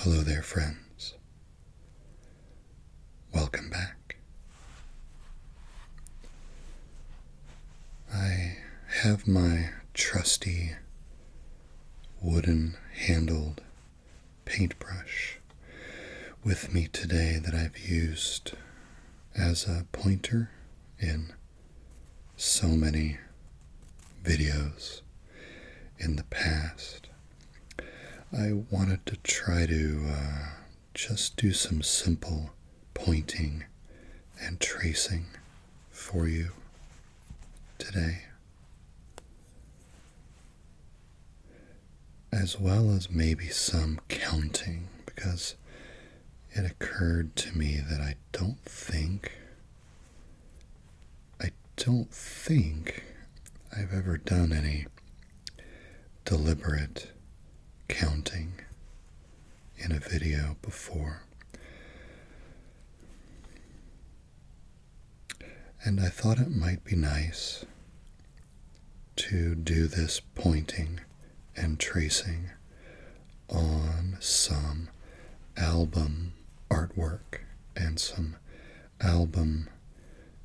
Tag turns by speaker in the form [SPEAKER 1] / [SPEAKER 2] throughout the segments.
[SPEAKER 1] Hello there, friends. Welcome back. I have my trusty wooden-handled paintbrush with me today that I've used as a pointer in so many videos in the past. I wanted to try to just do some simple pointing and tracing for you today, as well as maybe some counting, because it occurred to me that I don't think I've ever done any deliberate counting in a video before. And I thought it might be nice to do this pointing and tracing on some album artwork and some album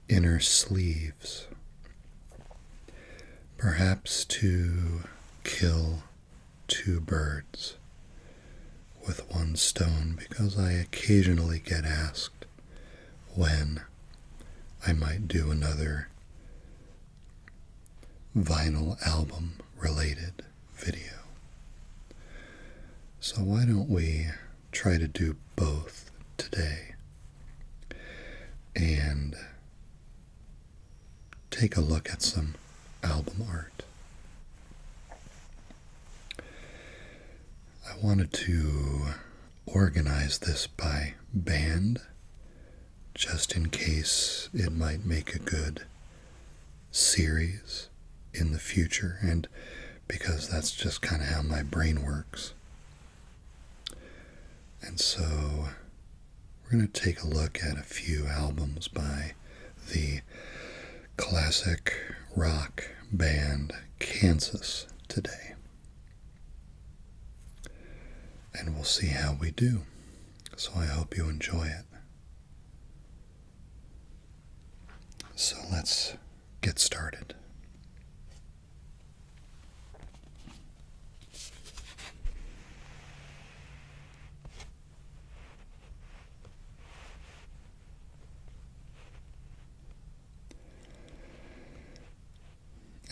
[SPEAKER 1] inner sleeves, perhaps to kill two birds with one stone, because I occasionally get asked when I might do another vinyl album related video. So why don't we try to do both today and take a look at some album art. I wanted to organize this by band, just in case it might make a good series in the future, and because that's just kind of how my brain works. And so we're going to take a look at a few albums by the classic rock band Kansas today. And we'll see how we do. So I hope you enjoy it. So let's get started.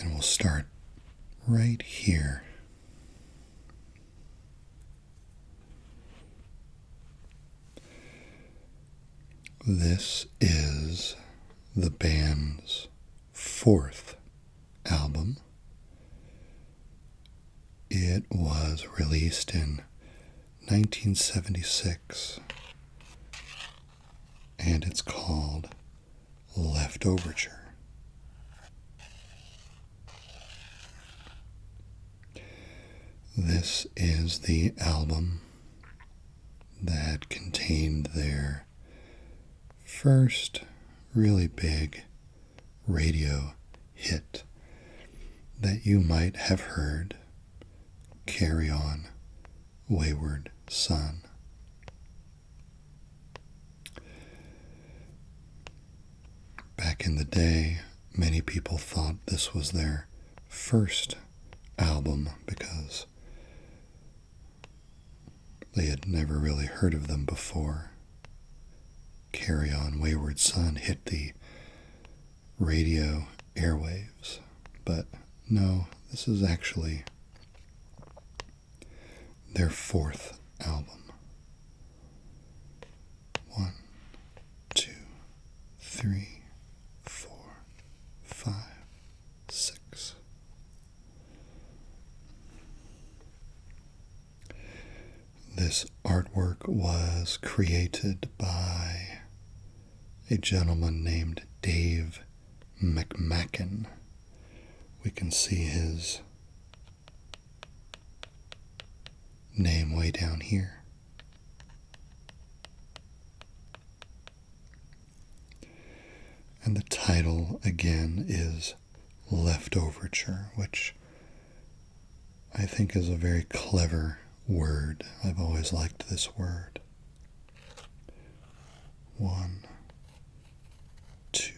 [SPEAKER 1] And we'll start right here. This is the band's fourth album. It was released in 1976, and it's called Leftoverture. This is the album that contained their first really big radio hit that you might have heard, Carry On, Wayward Son. Back in the day, many people thought this was their first album because they had never really heard of them before. Carry On, Wayward Son hit the radio airwaves, but no, this is actually their fourth album. 1, 2, 3, 4, 5, 6. This artwork was created by a gentleman named Dave McMacken. We can see his name way down here. And the title again is Leftoverture, which I think is a very clever word. I've always liked this word. 1, 2,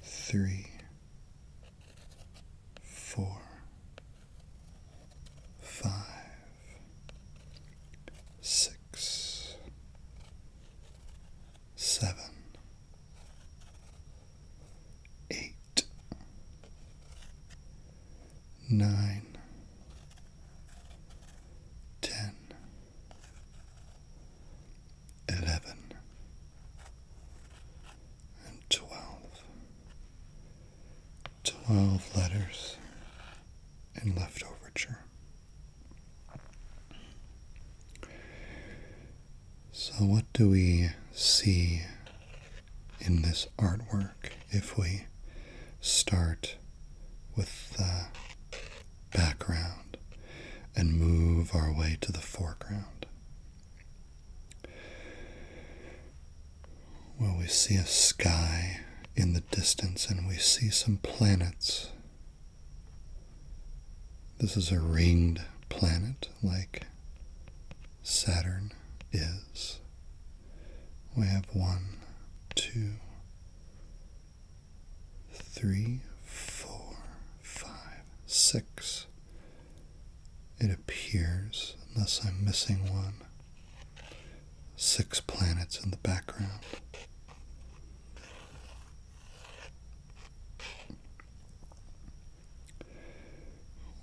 [SPEAKER 1] 3, 4, 5, 6, 7, 8, 9, 10, 11, and 12. 12 letters in Leftoverture. So what do we see in this artwork if we start with the background and move our way to the foreground? Well, we see a sky in the distance and we see some planets. This is a ringed planet like Saturn is. We have 1, 2, 3, 4, 5, 6. It appears, unless I'm missing one, 6 planets in the background.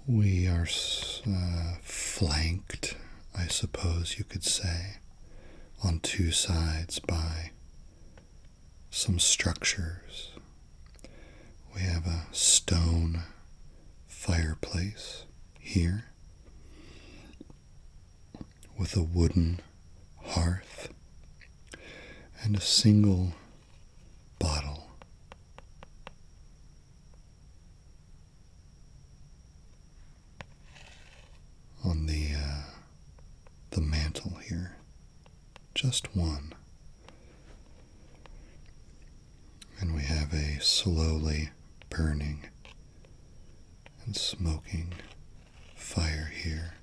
[SPEAKER 1] We are flanked, I suppose you could say, on 2 sides by some structures. We have a stone fireplace here with a wooden hearth and a single bottle. On the mantle here, just one. And we have a slowly burning and smoking fire here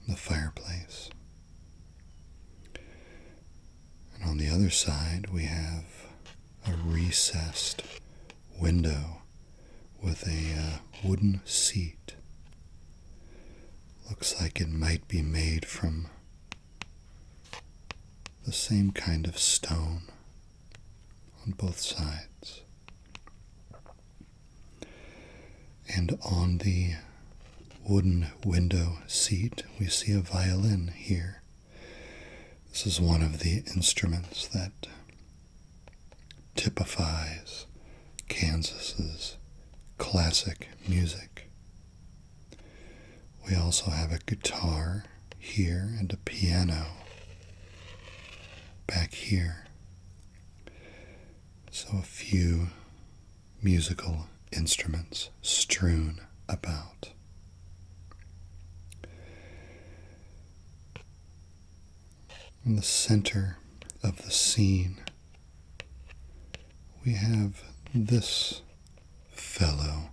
[SPEAKER 1] in the fireplace. And on the other side we have a recessed window with a wooden seat. Looks like it might be made from the same kind of stone on both sides. And on the wooden window seat, we see a violin here. This is one of the instruments that typifies Kansas's classic music. We also have a guitar here and a piano back here. So a few musical instruments strewn about. In the center of the scene, we have this fellow.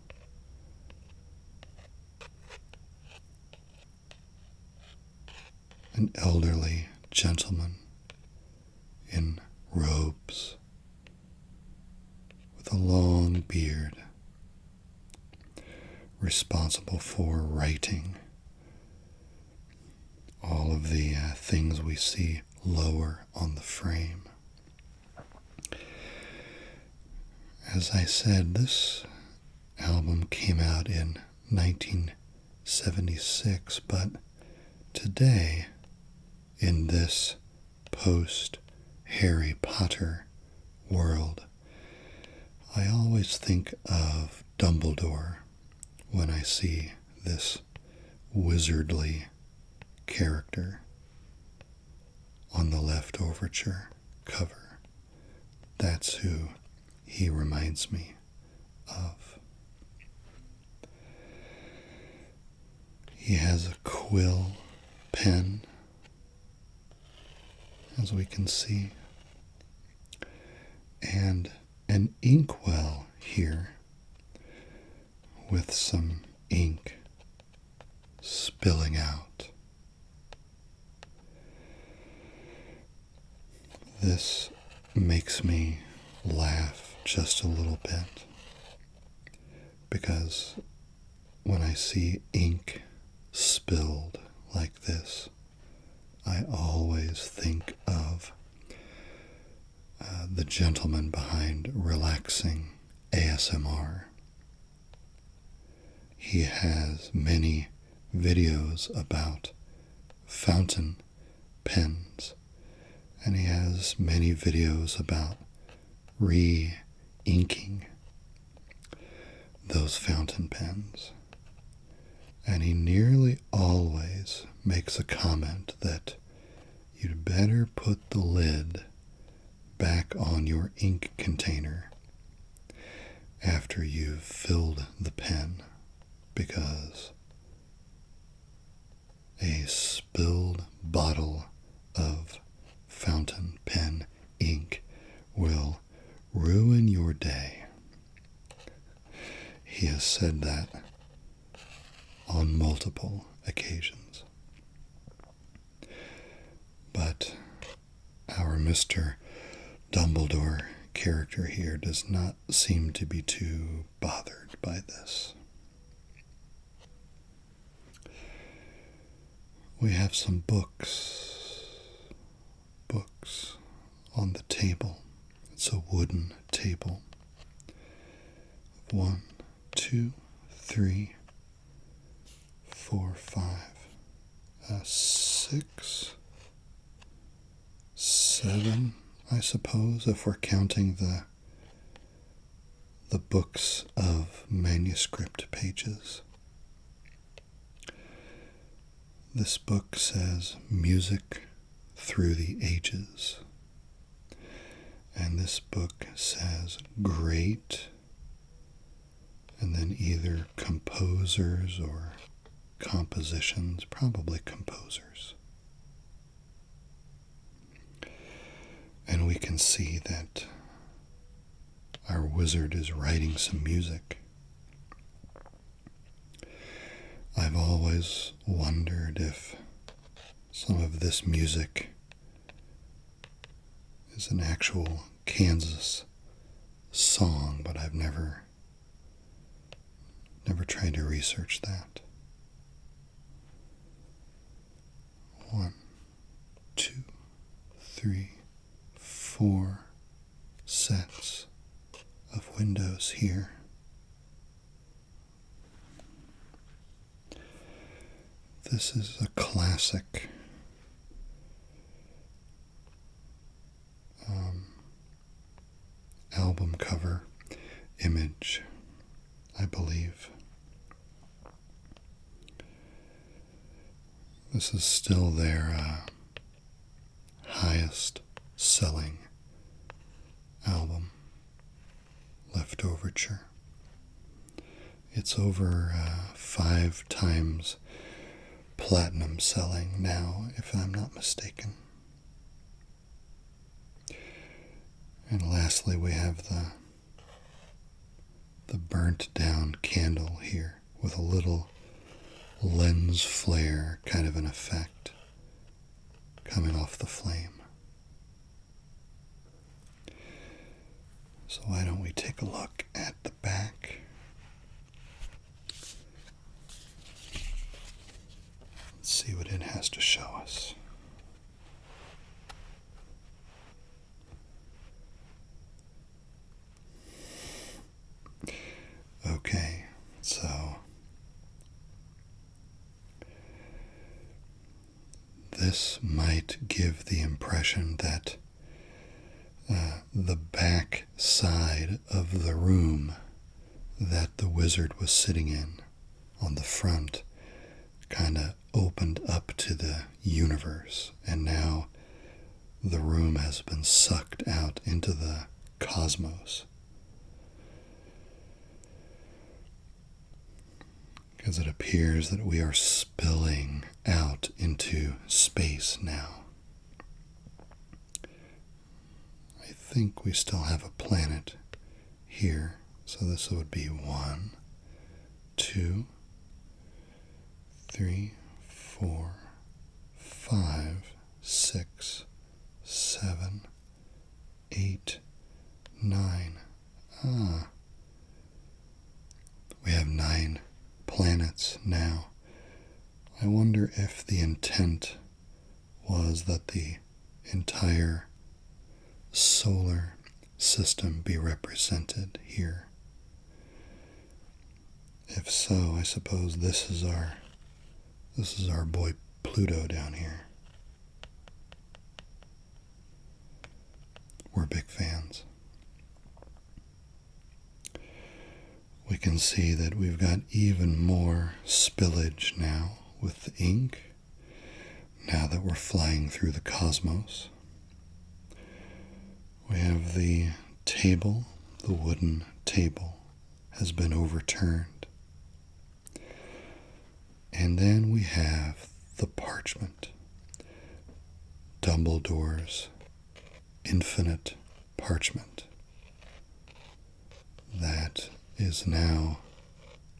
[SPEAKER 1] An elderly gentleman in robes with a long beard, responsible for writing all of the things we see lower on the frame. As I said, this album came out in 1976, but today, in this post-Harry Potter world, I always think of Dumbledore when I see this wizardly character on the Leftoverture cover. That's who he reminds me of. He has a quill pen, as we can see, and an inkwell here with some ink spilling out. This makes me laugh just a little bit because when I see ink spilled like this, I always think of the gentleman behind relaxing ASMR. He has many videos about fountain pens, and he has many videos about re-inking those fountain pens. And he nearly always makes a comment that you'd better put the lid back on your ink container after you've filled the pen, because a spilled bottle of fountain pen ink will ruin your day. He has said that on multiple occasions. But our Mr. Dumbledore character here does not seem to be too bothered by this. We have some books on the table. It's a wooden table. 1, 2, 3, 4, 5, 6, 7, I suppose, if we're counting the books of manuscript pages. This book says Music Through the Ages. And this book says great, and then either composers or compositions, probably composers. And we can see that our wizard is writing some music. I've always wondered if some of this music is an actual Kansas song, but I've never tried to research that. 1, 2, 3, 4 sets of windows here. This is a classic album cover image, I believe. This is still their highest selling album, Leftoverture. It's over 5 times platinum selling now, if I'm not mistaken. And lastly, we have the burnt down candle here with a little lens flare kind of an effect coming off the flame. So why don't we take a look at the back? Let's see what it has to show us. Okay, so this might give the impression that the back side of the room that the wizard was sitting in on the front kind of opened up to the universe, and now the room has been sucked out into the cosmos. Because it appears that we are spilling out into space now. I think we still have a planet here, so this would be 1, 2, 3, 4, 5, 6, 7, 8, 9. We have 9 planets now. I wonder if the intent was that the entire solar system be represented here. If so, I suppose this is our boy Pluto down here. We're big fans. We can see that we've got even more spillage now with the ink, now that we're flying through the cosmos. We have the table, the wooden table, has been overturned. And then we have the parchment, Dumbledore's infinite parchment, that is now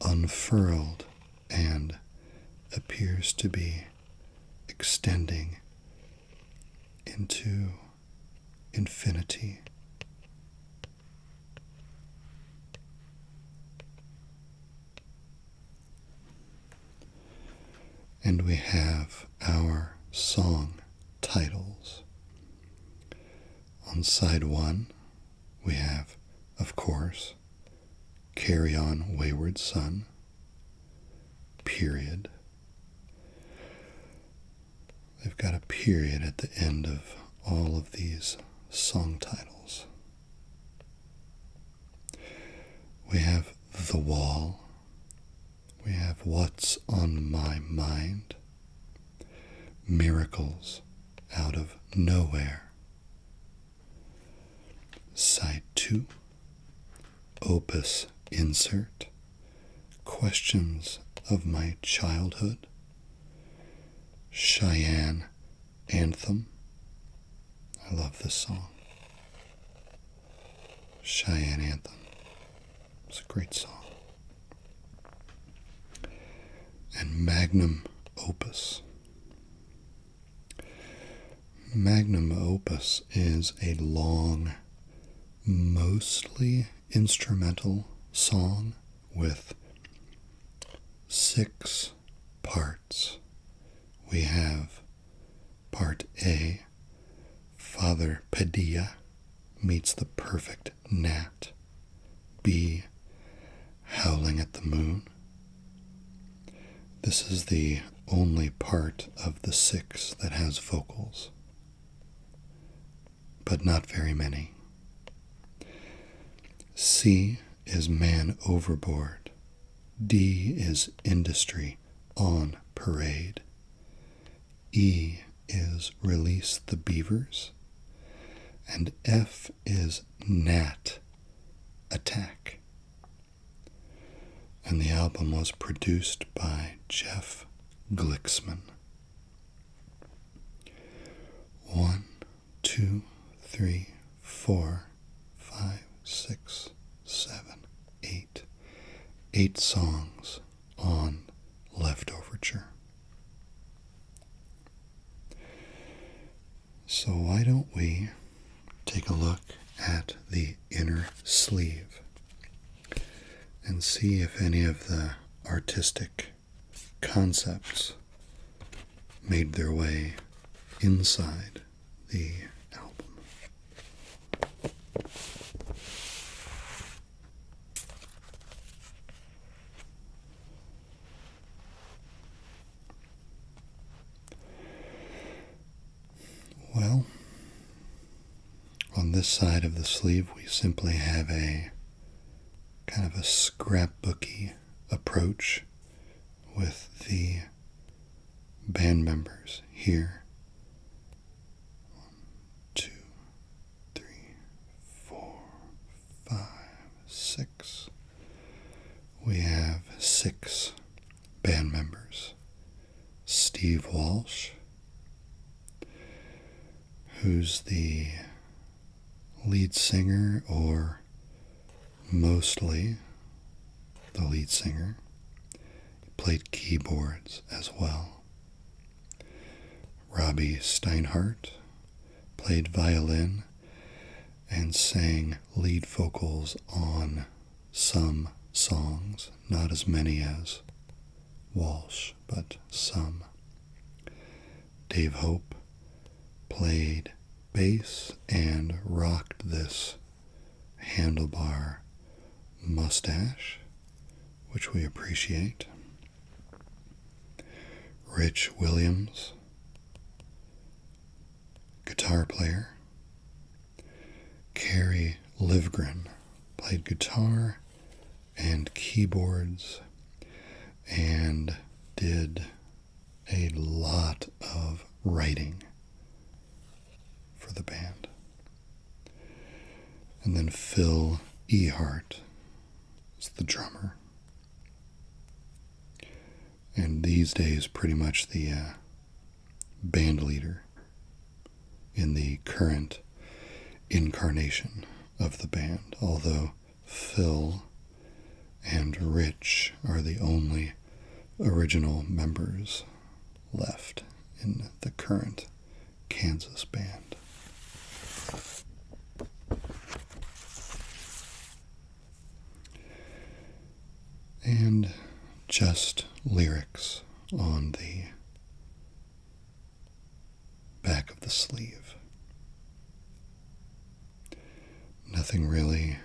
[SPEAKER 1] unfurled and appears to be extending into infinity. And we have our song titles. On side 1, we have, of course, Carry On Wayward Son, period. They've got a period at the end of all of these song titles. We have The Wall. We have What's on My Mind, Miracles Out of Nowhere. Side 2, Opus Insert, Questions of My Childhood, Cheyenne Anthem. I love this song. Cheyenne Anthem. It's a great song. And Magnum Opus. Magnum Opus is a long, mostly instrumental song with 6 parts. We have part A, Father Padilla meets the perfect gnat. B, Howling at the Moon. This is the only part of the 6 that has vocals, but not very many. C is Man Overboard. D is Industry on Parade. E is Release the Beavers. And F is Gnat Attack. And the album was produced by Jeff Glixman. 1, 2, 3, 4, 5, 6, 7, 8. 8 songs on Leftoverture. So why don't we take a look at the inner sleeve and see if any of the artistic concepts made their way inside the album. Well, on this side of the sleeve we simply have a kind of a scrapbooky approach with the band members here. 1, 2, 3, 4, 5, 6. We have 6 band members. Steve Walsh, who's the lead singer, or mostly the lead singer. He played keyboards as well. Robbie Steinhardt played violin and sang lead vocals on some songs, not as many as Walsh, but some. Dave Hope played bass and rocked this handlebar mustache, which we appreciate. Rich Williams, guitar player. Carrie Livgren played guitar and keyboards and did a lot of writing for the band. And then Phil Ehart is the drummer. And these days pretty much the band leader in the current incarnation of the band, although Phil and Rich are the only original members left in the current Kansas band. And just lyrics on the back of the sleeve. Nothing really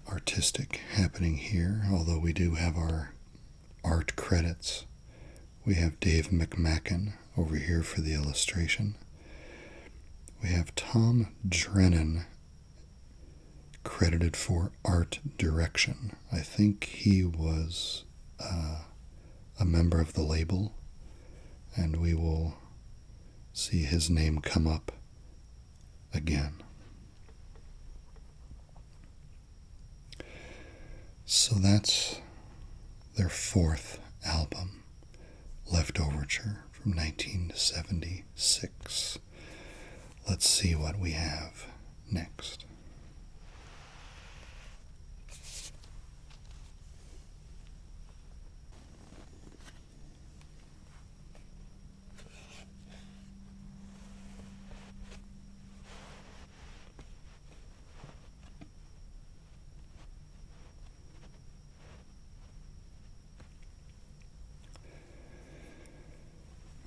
[SPEAKER 1] artistic happening here, although we do have our art credits. We have Dave McMacken over here for the illustration. We have Tom Drennan credited for art direction. I think he was a member of the label, and we will see his name come up again. So that's their fourth album, Leftoverture, from 1976. Let's see what we have next.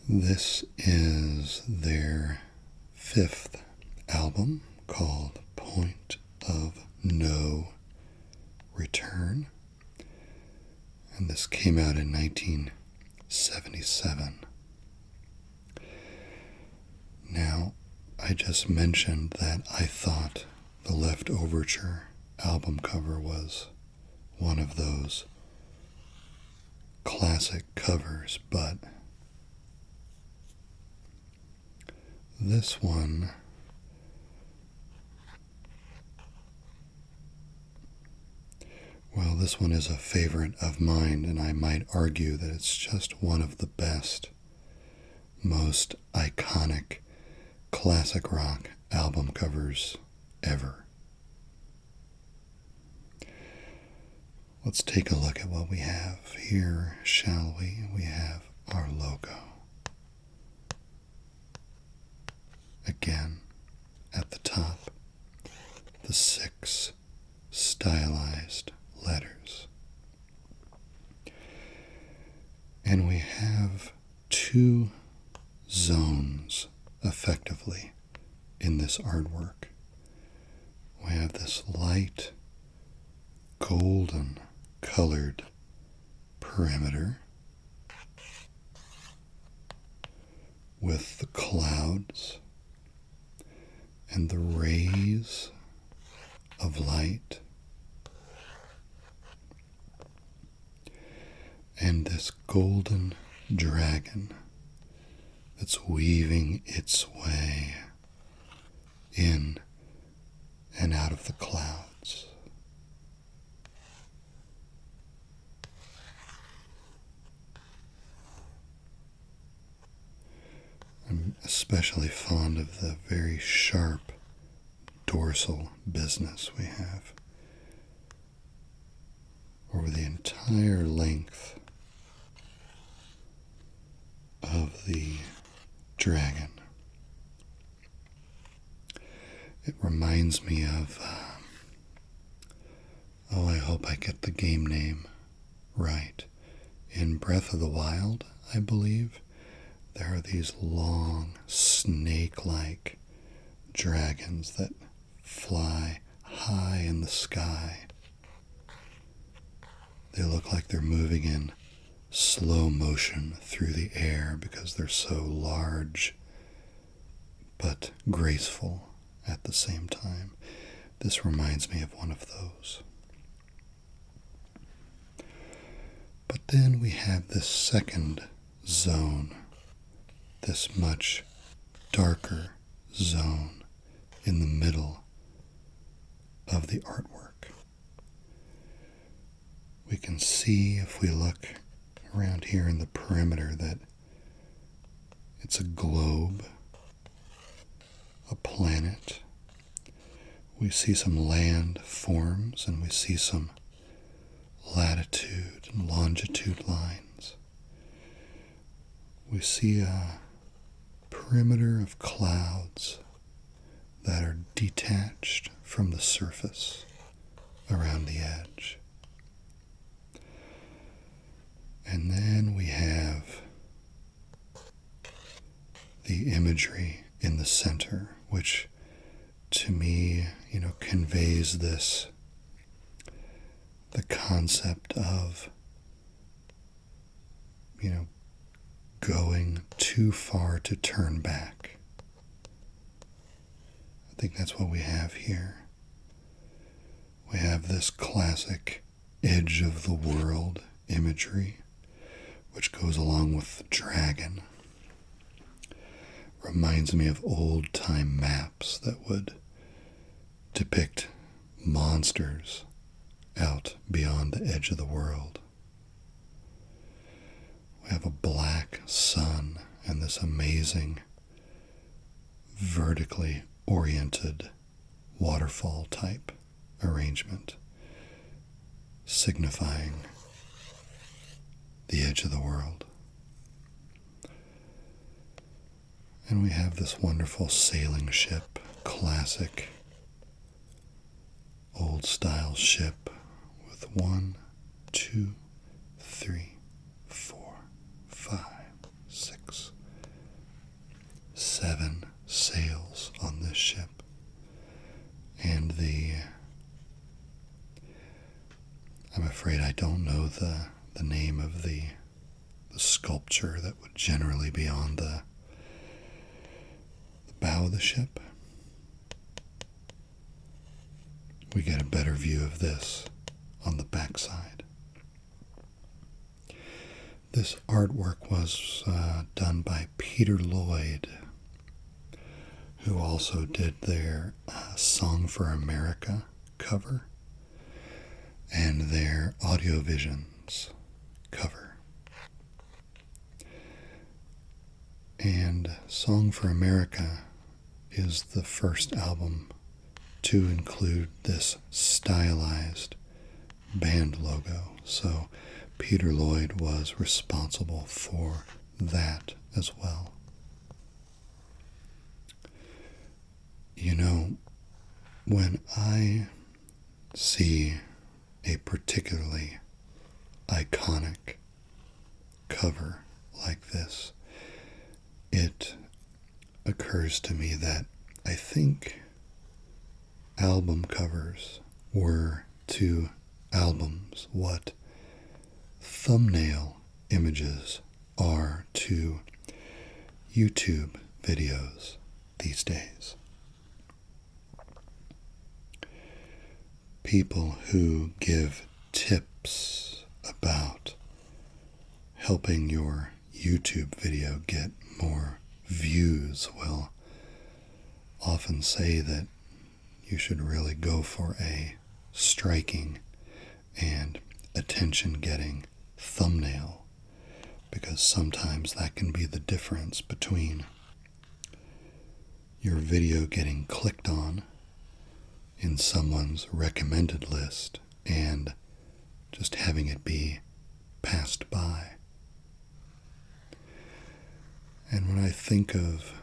[SPEAKER 1] This is their fifth album called Point of No Return, and this came out in 1977. Now, I just mentioned that I thought the Leftoverture album cover was one of those classic covers, but this one is a favorite of mine, and I might argue that it's just one of the best, most iconic classic rock album covers ever. Let's take a look at what we have here, shall we? We have our logo. Again, at the top, the 6 stylized letters. And we have 2 zones, effectively, in this artwork. We have this light, golden colored perimeter with the clouds and the rays of light, and this golden dragon that's weaving its way in and out of the clouds. I'm especially fond of the very sharp dorsal business we have, over the entire length of the dragon. It reminds me of, I hope I get the game name right. In Breath of the Wild, I believe, there are these long, snake-like dragons that fly high in the sky. They look like they're moving in slow motion through the air because they're so large but graceful at the same time. This reminds me of one of those. But then we have this second zone, this much darker zone in the middle of the artwork. We can see, if we look around here in the perimeter, that it's a globe, a planet. We see some land forms, and we see some latitude and longitude lines. We see a perimeter of clouds that are detached from the surface around the edge. And then we have the imagery in the center, which to me, conveys the concept of, going too far to turn back. I think that's what we have here. We have this classic edge of the world imagery, which goes along with the dragon. Reminds me of old-time maps that would depict monsters out beyond the edge of the world. We have a black sun and this amazing vertically oriented waterfall type arrangement, signifying the edge of the world. And we have this wonderful sailing ship, classic old style ship with 1, 2, 3, 4, 5, 6, 7 sails on this ship. And I'm afraid I don't know the name of the sculpture that would generally be on the bow of the ship. We get a better view of this on the backside. This artwork was done by Peter Lloyd, who also did their Song for America cover and their Audiovisions cover. And Song for America is the first album to include this stylized band logo. So Peter Lloyd was responsible for that as well. When I see a particularly iconic cover like this, it occurs to me that I think album covers were to albums what thumbnail images are to YouTube videos these days. People who give tips about helping your YouTube video get more views will often say that you should really go for a striking and attention-getting thumbnail, because sometimes that can be the difference between your video getting clicked on in someone's recommended list and just having it be passed by. And when I think of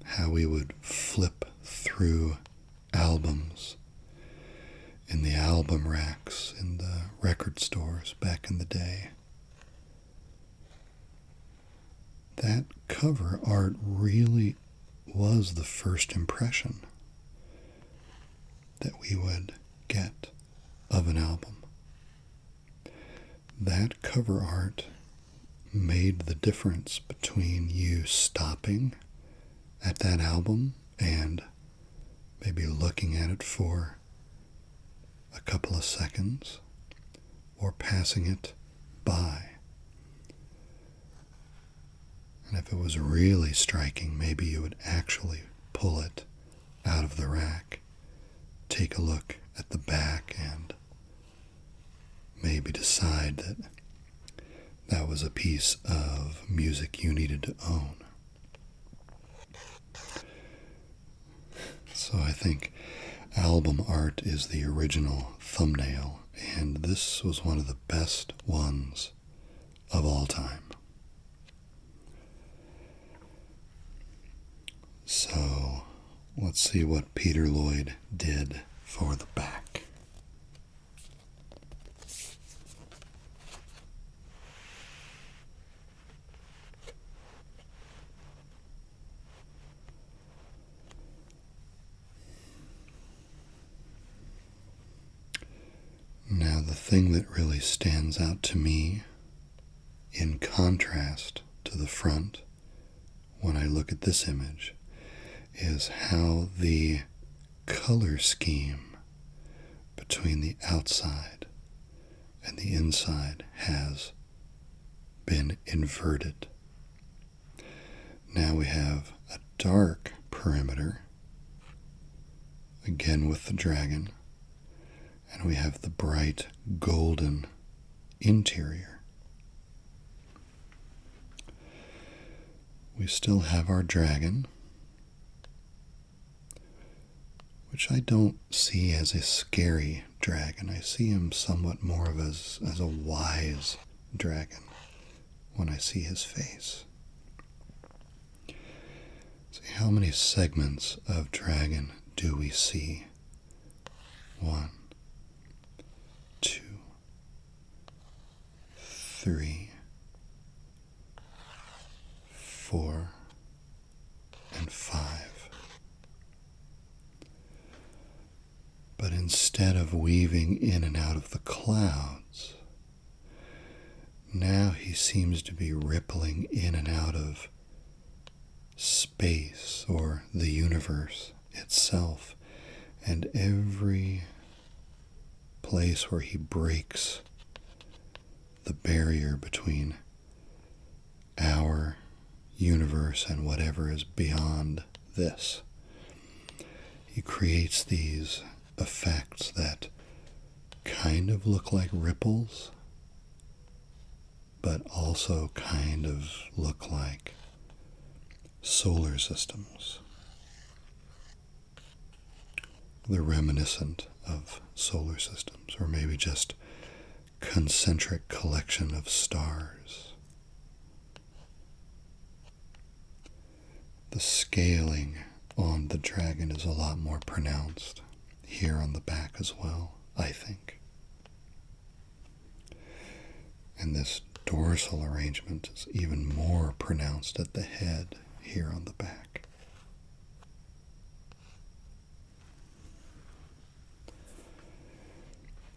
[SPEAKER 1] how we would flip through albums in the album racks in the record stores back in the day, that cover art really was the first impression that we would get of an album. That cover art made the difference between you stopping at that album and maybe looking at it for a couple of seconds or passing it by. And if it was really striking, maybe you would actually pull it out of the rack, take a look at the back, and maybe decide that that was a piece of music you needed to own. So I think album art is the original thumbnail, and this was one of the best ones of all time. So let's see what Peter Lloyd did for the back. Now, the thing that really stands out to me in contrast to the front when I look at this image is how the color scheme between the outside and the inside has been inverted. Now we have a dark perimeter, again with the dragon, and we have the bright golden interior. We still have our dragon, which I don't see as a scary dragon. I see him somewhat more of as a wise dragon when I see his face. See, how many segments of dragon do we see? 1, 2, 3, 4, and 5. But instead of weaving in and out of the clouds, now he seems to be rippling in and out of space or the universe itself, and every place where he breaks the barrier between our universe and whatever is beyond this, he creates these effects that kind of look like ripples, but also kind of look like solar systems. They're reminiscent of solar systems, or maybe just concentric collection of stars. The scaling on the dragon is a lot more pronounced here on the back as well, I think. And this dorsal arrangement is even more pronounced at the head here on the back.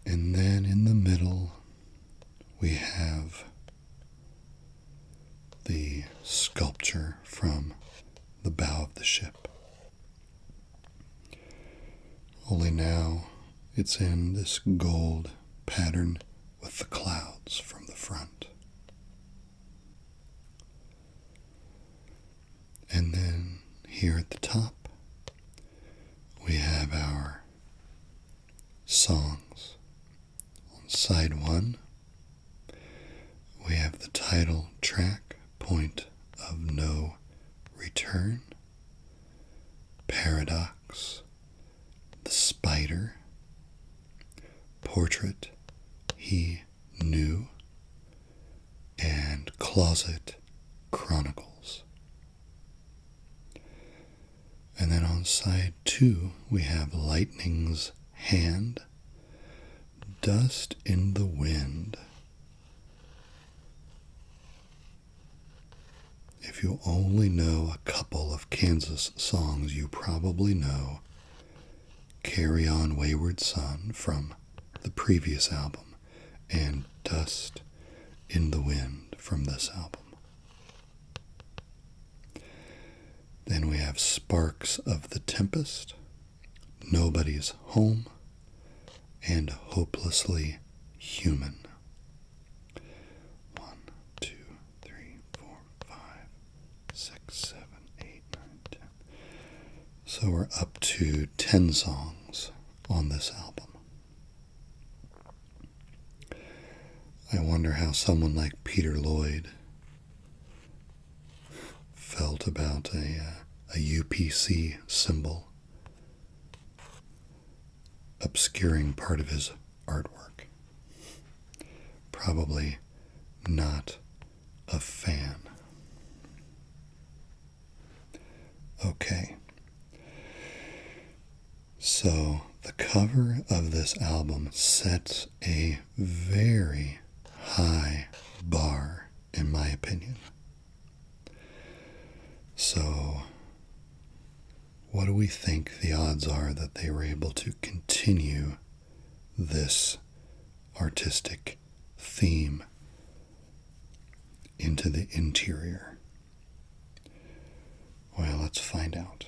[SPEAKER 1] And then in the middle, we have the sculpture from the bow of the ship. Only now it's in this gold pattern with the clouds from the front. And then here at the top, we have our songs. On side 1, we have the title track, Point of No Return, Paradox, The Spider, Portrait, He Knew and Closet Chronicles. And then on side 2, we have Lightning's Hand, Dust in the Wind. If you only know a couple of Kansas songs, you probably know Carry On Wayward Son from the previous album and Dust in the Wind from this album. Then we have Sparks of the Tempest, Nobody's Home, and Hopelessly Human. 1, 2, 3, 4, 5, 6, 7, 8, 9, 10. So we're up to 10 songs on this album. I wonder how someone like Peter Lloyd felt about a UPC symbol obscuring part of his artwork. Probably not a fan. Okay. So the cover of this album sets a very high bar, in my opinion. So, what do we think the odds are that they were able to continue this artistic theme into the interior? Well, let's find out.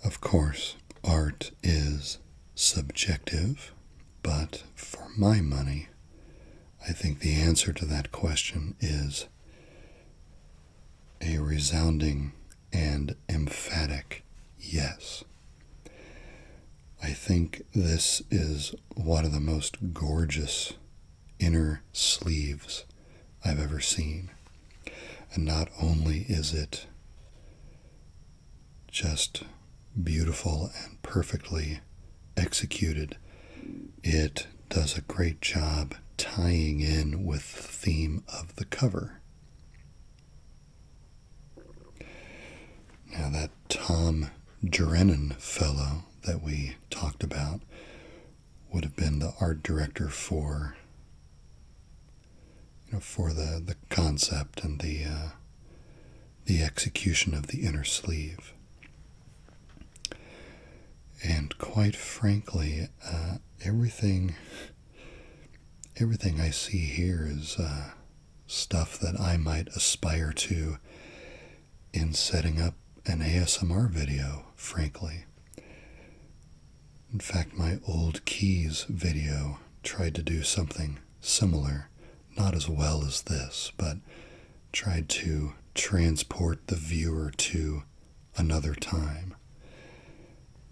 [SPEAKER 1] Of course, art is subjective, but for my money, I think the answer to that question is a resounding and emphatic yes. I think this is one of the most gorgeous inner sleeves I've ever seen. And not only is it just beautiful and perfectly executed, it does a great job tying in with the theme of the cover. Now that Tom Drennan fellow that we talked about would have been the art director for the concept and the execution of the inner sleeve. And quite frankly, everything I see here is stuff that I might aspire to in setting up an ASMR video, frankly. In fact, my Old Keys video tried to do something similar, not as well as this, but tried to transport the viewer to another time.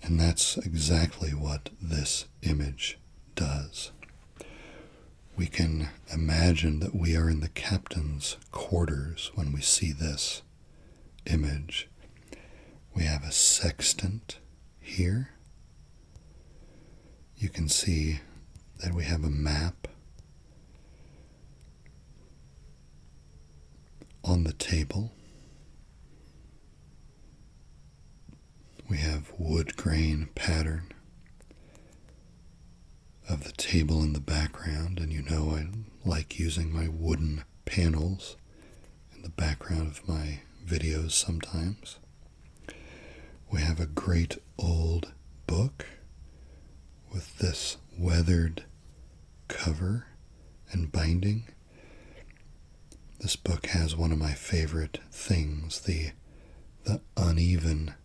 [SPEAKER 1] And that's exactly what this image does. We can imagine that we are in the captain's quarters when we see this image. We have a sextant here. You can see that we have a map on the table. We have wood grain pattern of the table in the background, and you know I like using my wooden panels in the background of my videos sometimes. We have a great old book with this weathered cover and binding. This book has one of my favorite things, the uneven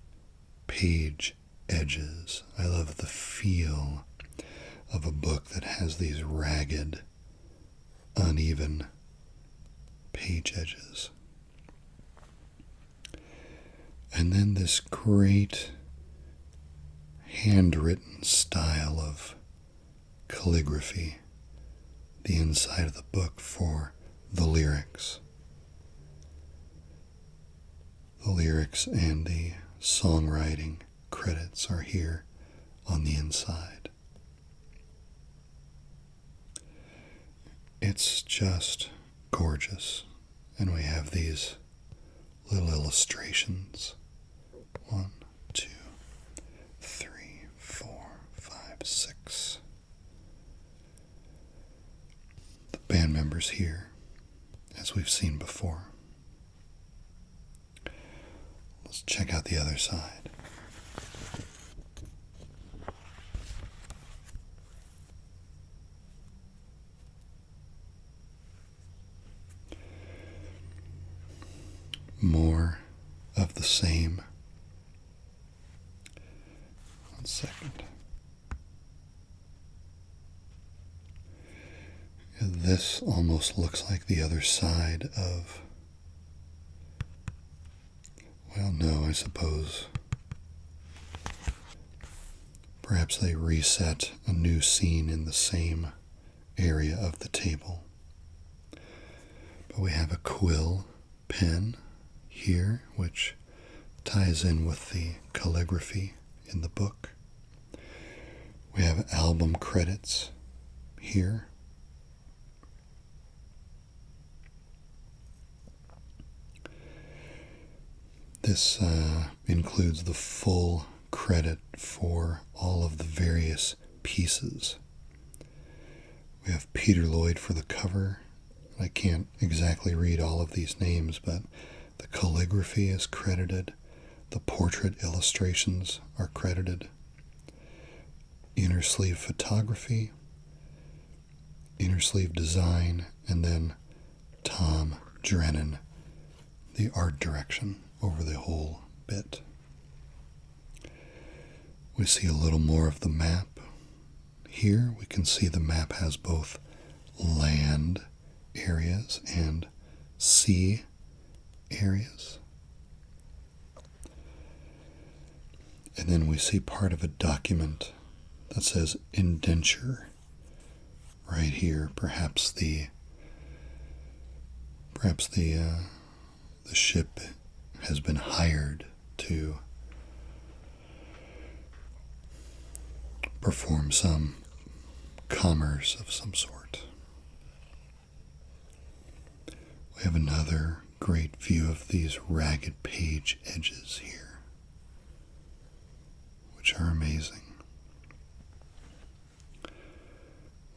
[SPEAKER 1] page edges. I love the feel of a book that has these ragged, uneven page edges. And then this great handwritten style of calligraphy, the inside of the book for the lyrics. The lyrics and the songwriting credits are here on the inside. It's just gorgeous. And we have these little illustrations. 1, 2, 3, 4, 5, 6. The band members here, as we've seen before. Let's check out the other side. More of the same. 1 second. This almost looks like the other side of, well, no, I suppose perhaps they reset a new scene in the same area of the table. But we have a quill pen here, which ties in with the calligraphy in the book. We have album credits here. This includes the full credit for all of the various pieces. We have Peter Lloyd for the cover. I can't exactly read all of these names, but the calligraphy is credited. The portrait illustrations are credited. Inner sleeve photography, inner sleeve design, and then Tom Drennan, the art direction over the whole bit. We see a little more of the map. Here we can see the map has both land areas and sea areas. And then we see part of a document that says indenture right here. Perhaps the ship has been hired to perform some commerce of some sort. We have another great view of these ragged page edges here, which are amazing.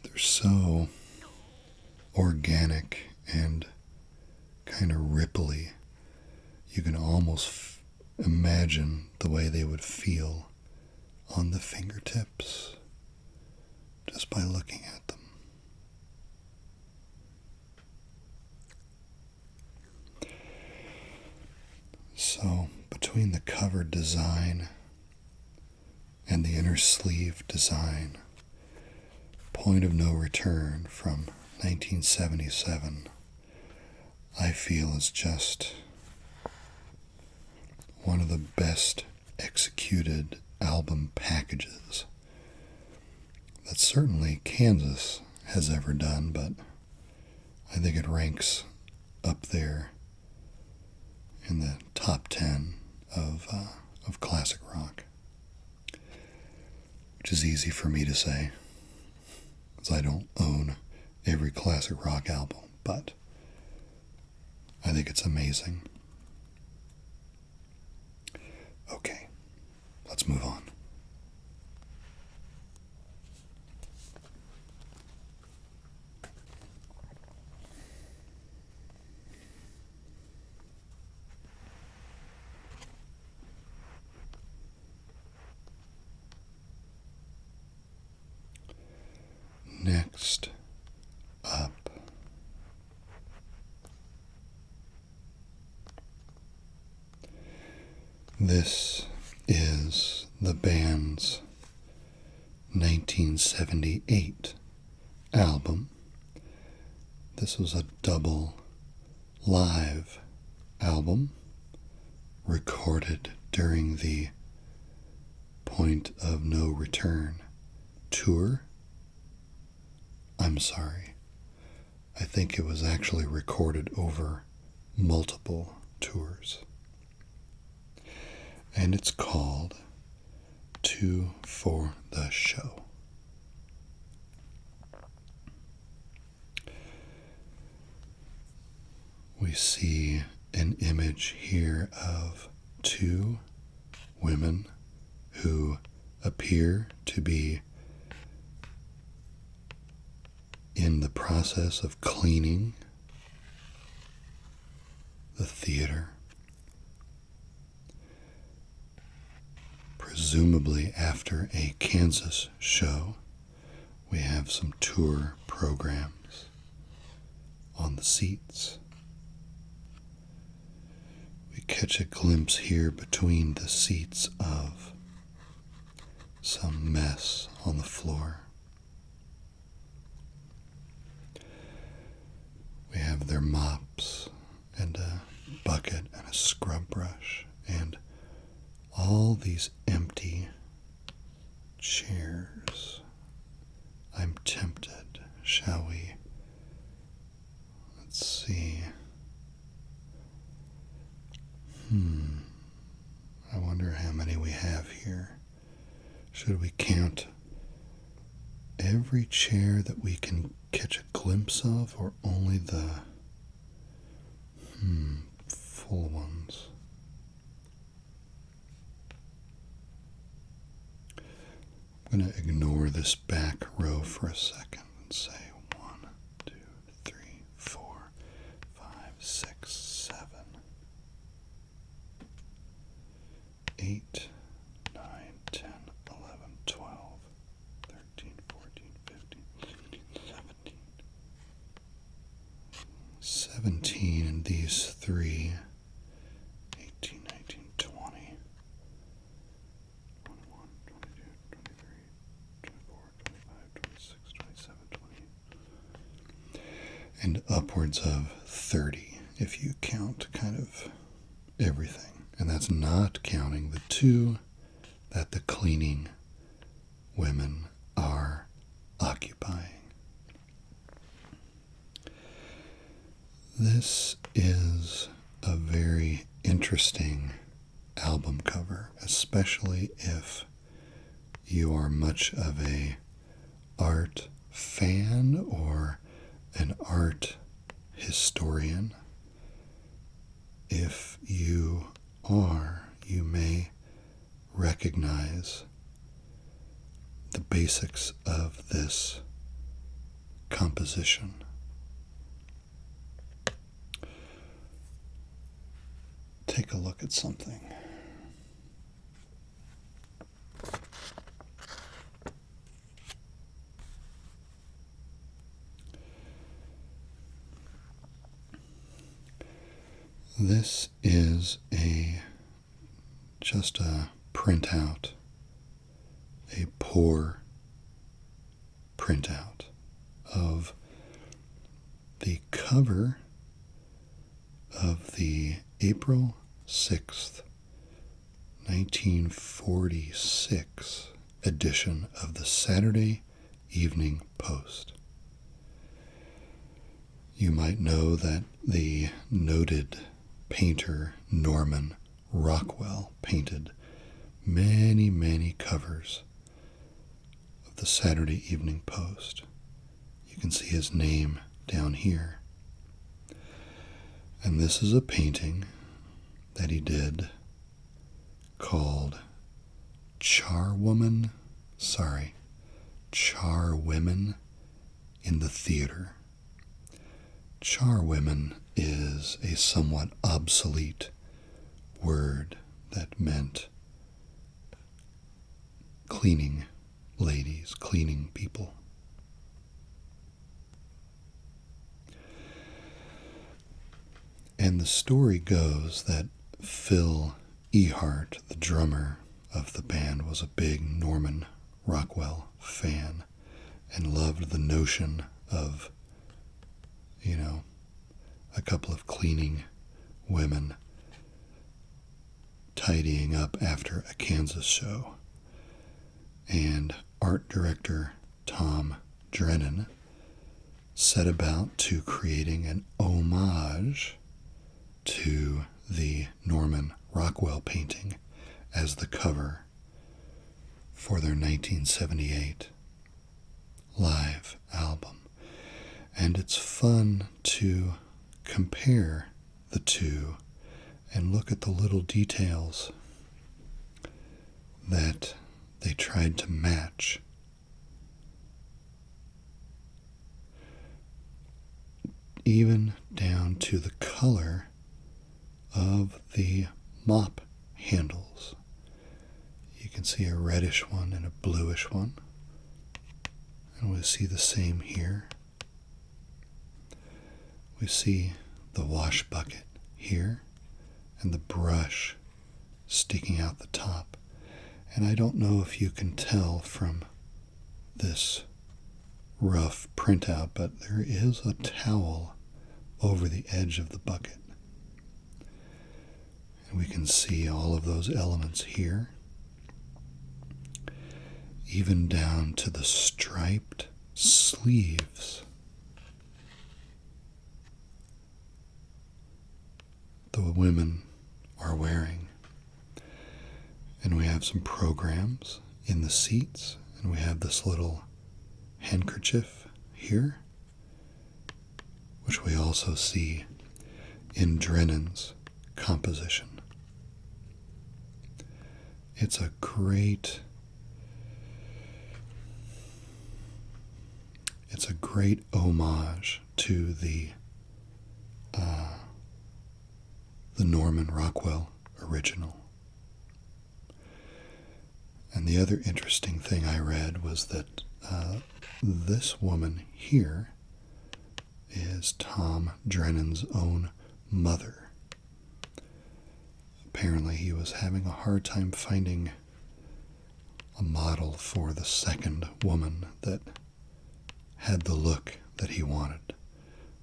[SPEAKER 1] They're so organic and kind of ripply. You can almost imagine the way they would feel on the fingertips just by looking at them. So between the cover design and the inner sleeve design, Point of No Return from 1977, I feel is just one of the best executed album packages that certainly Kansas has ever done, but I think it ranks up there in the top 10 of classic rock, which is easy for me to say, because I don't own every classic rock album, but I think it's amazing. Okay, let's move on. Next up, this is the band's 1978 album. This was a double live album recorded during the Point of No Return tour. I'm sorry. I think it was actually recorded over multiple tours. And it's called Two for the Show. We see an image here of two women who appear to be in the process of cleaning the theater, presumably after a Kansas show. We have some tour programs on the seats. We catch a glimpse here between the seats of some mess on the floor. We have their mops and a bucket and a scrub brush and all these empty chairs. I'm tempted. Shall we? Let's see. I wonder how many we have here. Should we count every chair that we can catch a glimpse of, or only the full ones? I'm going to ignore this back row for a second and say 1, 2, 3, 4, 5, 6, 7, 8, 9, 10, 11, 12, 13, 14, 15, 16, 17. 17 and these three. 18, 19, 20. 21, 22, 23, 24, 25, 26, 27, 28. And upwards of 30 if you count kind of everything. And that's not counting the two that the cleaning women are occupying. This is a very interesting album cover, especially if you are much of a art fan or an art historian. If you are, you may recognize the basics of this composition. Take a look at something. This is just a printout, a poor printout of the cover of the April 6th, 1946 edition of the Saturday Evening Post. You might know that the noted painter Norman Rockwell painted many, many covers of the Saturday Evening Post. You can see his name down here. And this is a painting that he did called Charwomen in the Theater. Charwomen is a somewhat obsolete word that meant cleaning ladies, cleaning people. And the story goes that Phil Ehart, the drummer of the band, was a big Norman Rockwell fan and loved the notion of, a couple of cleaning women tidying up after a Kansas show. And art director Tom Drennan set about to creating an homage to the Norman Rockwell painting as the cover for their 1978 live album. And it's fun to compare the two and look at the little details that they tried to match. Even down to the color of the mop handles. You can see a reddish one and a bluish one. And we see the same here. We see the wash bucket here and the brush sticking out the top. And I don't know if you can tell from this rough printout, but there is a towel over the edge of the bucket. And we can see all of those elements here, even down to the striped sleeves. The women are wearing. And we have some programs in the seats, and we have this little handkerchief here, which we also see in Drennan's composition. It's a great homage to the Norman Rockwell original. And the other interesting thing I read was that this woman here is Tom Drennan's own mother. Apparently he was having a hard time finding a model for the second woman that had the look that he wanted,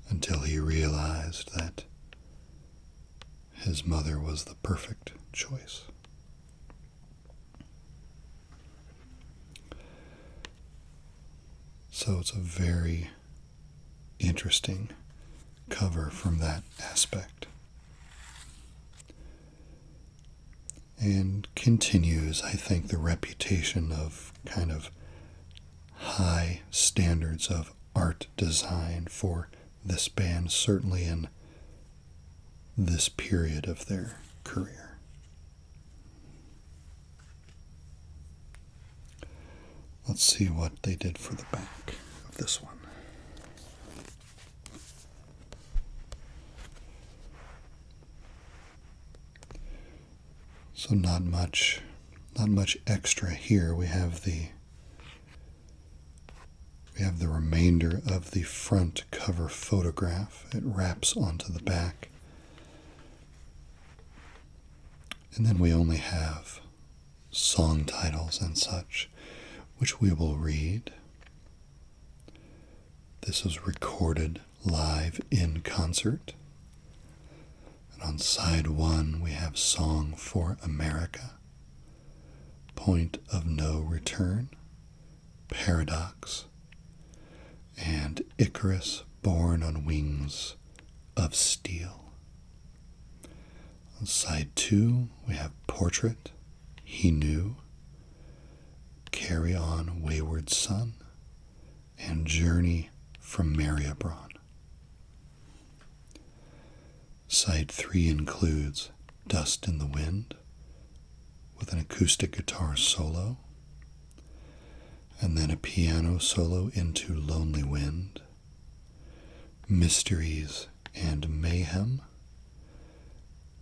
[SPEAKER 1] until he realized that his mother was the perfect choice. So it's a very interesting cover from that aspect. And continues, I think, the reputation of kind of high standards of art design for this band, certainly in this period of their career. Let's see what they did for the back of this one. So not much extra here. We have the remainder of the front cover photograph. It wraps onto the back. And then we only have song titles and such, which we will read. This is recorded live in concert. And on side 1, we have Song for America, Point of No Return, Paradox, and Icarus Born on Wings of Steel. On side 2, we have Portrait, He Knew, Carry On Wayward Son, and Journey from Mariabron. Side 3 includes Dust in the Wind with an acoustic guitar solo, and then a piano solo into Lonely Wind, Mysteries and Mayhem,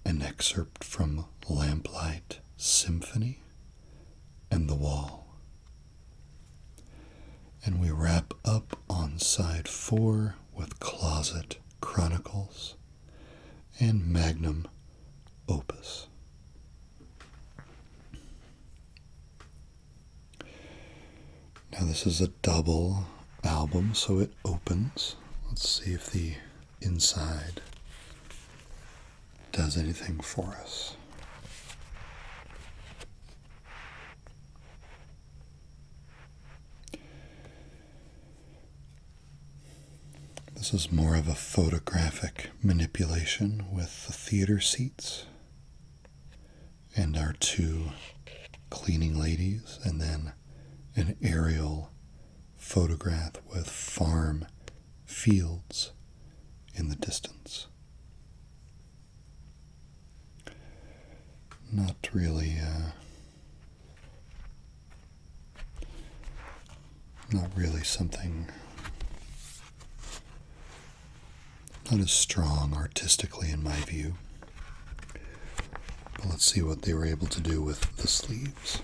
[SPEAKER 1] an excerpt from Lamplight Symphony, and The Wall. And we wrap up on side 4 with Closet Chronicles and Magnum Opus. Now this is a double album, so it opens. Let's see if the inside does anything for us. This is more of a photographic manipulation with the theater seats and our two cleaning ladies, and then an aerial photograph with farm fields in the distance. Not really something, not as strong artistically in my view. But let's see what they were able to do with the sleeves.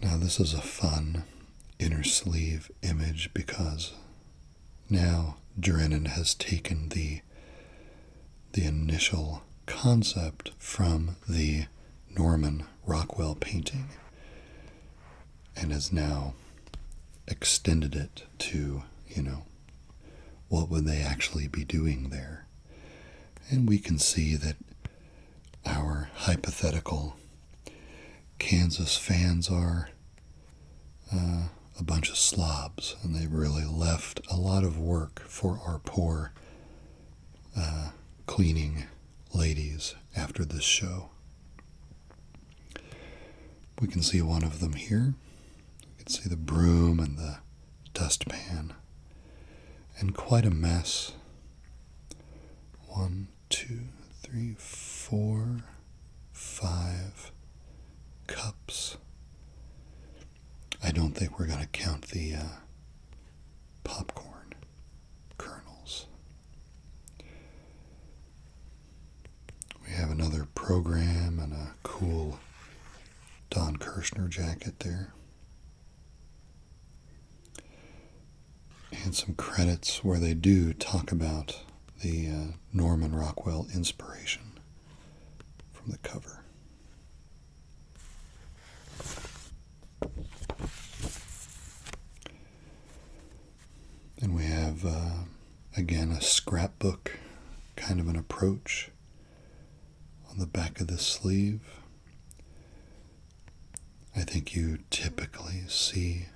[SPEAKER 1] Now this is a fun inner sleeve image because now Drennan has taken the initial concept from the Norman Rockwell painting and has now extended it to, what would they actually be doing there? And we can see that our hypothetical Kansas fans are a bunch of slobs, and they've really left a lot of work for our poor cleaning ladies after this show. We can see one of them here. We can see the broom and the dustpan, and quite a mess. 1, 2, 3, 4, 5 cups. I don't think we're going to count the popcorn kernels. We have another program and a cool Don Kirshner jacket there. And some credits where they do talk about the Norman Rockwell inspiration from the cover. And we have, again, a scrapbook kind of an approach on the back of this sleeve. I think you typically see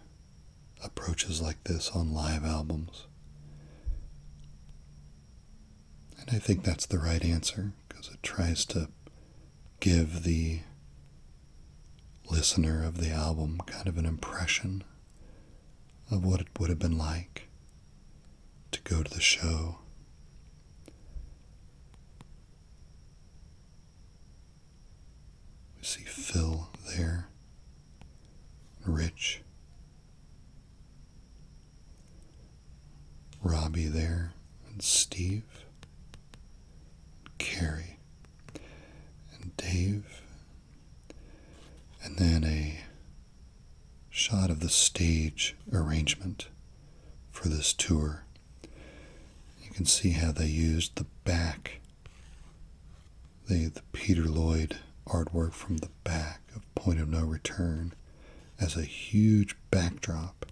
[SPEAKER 1] approaches like this on live albums. And I think that's the right answer, because it tries to give the listener of the album kind of an impression of what it would have been like to go to the show. We see Phil there, Rich, Robbie there, and Steve, Carrie, and Dave, and then a shot of the stage arrangement for this tour. You can see how they used the back, the Peter Lloyd artwork from the back of Point of No Return as a huge backdrop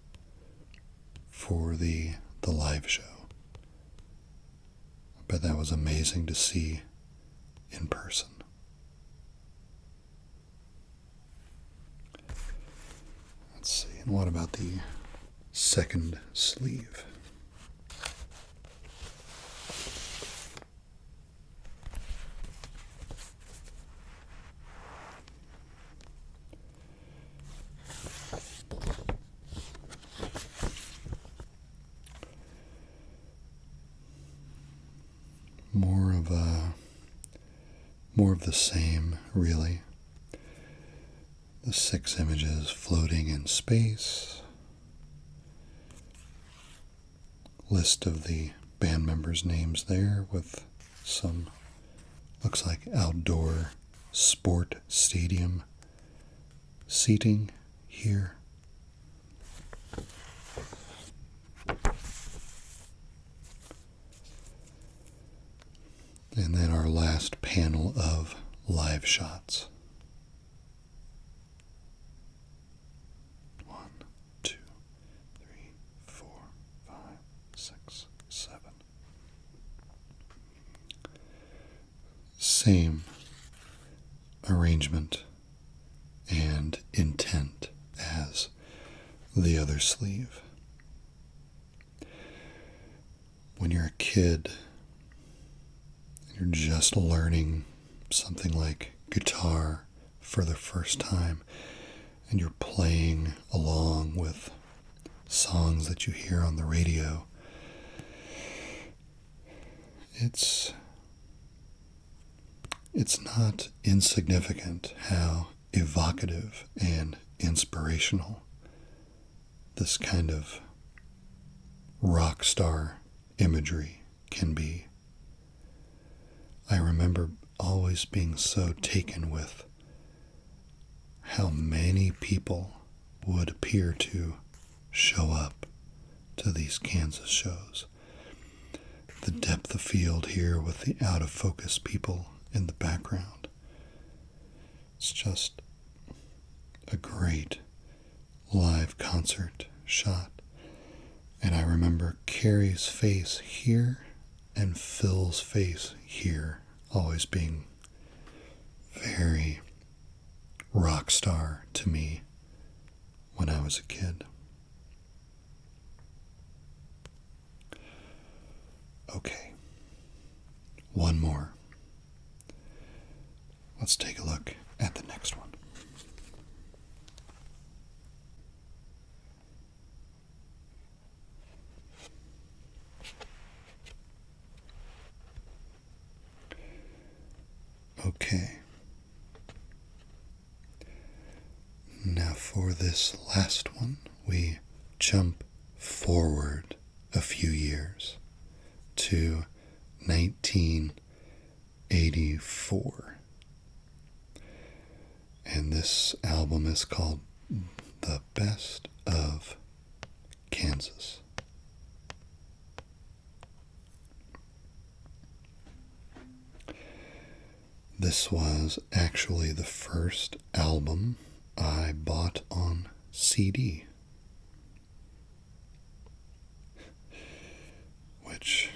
[SPEAKER 1] for the live show. But that was amazing to see in person. Let's see, and what about the second sleeve? More of the same, really. The 6 images floating in space. List of the band members' names there with some, looks like outdoor sport stadium seating here. And then our last panel of live shots. 1, 2, 3, 4, 5, 6, 7. Same arrangement and intent as the other sleeve. When you're a kid, you're just learning something like guitar for the first time, and you're playing along with songs that you hear on the radio. It's not insignificant how evocative and inspirational this kind of rock star imagery can be. I remember always being so taken with how many people would appear to show up to these Kansas shows. The depth of field here with the out of focus people in the background. It's just a great live concert shot. And I remember Carrie's face here and Phil's face here always being very rock star to me when I was a kid. Okay, one more. Let's take a look at the next one. Okay. Now for this last one, we jump forward a few years to 1984. And this album is called The Best of Kansas. This was actually the first album I bought on CD, which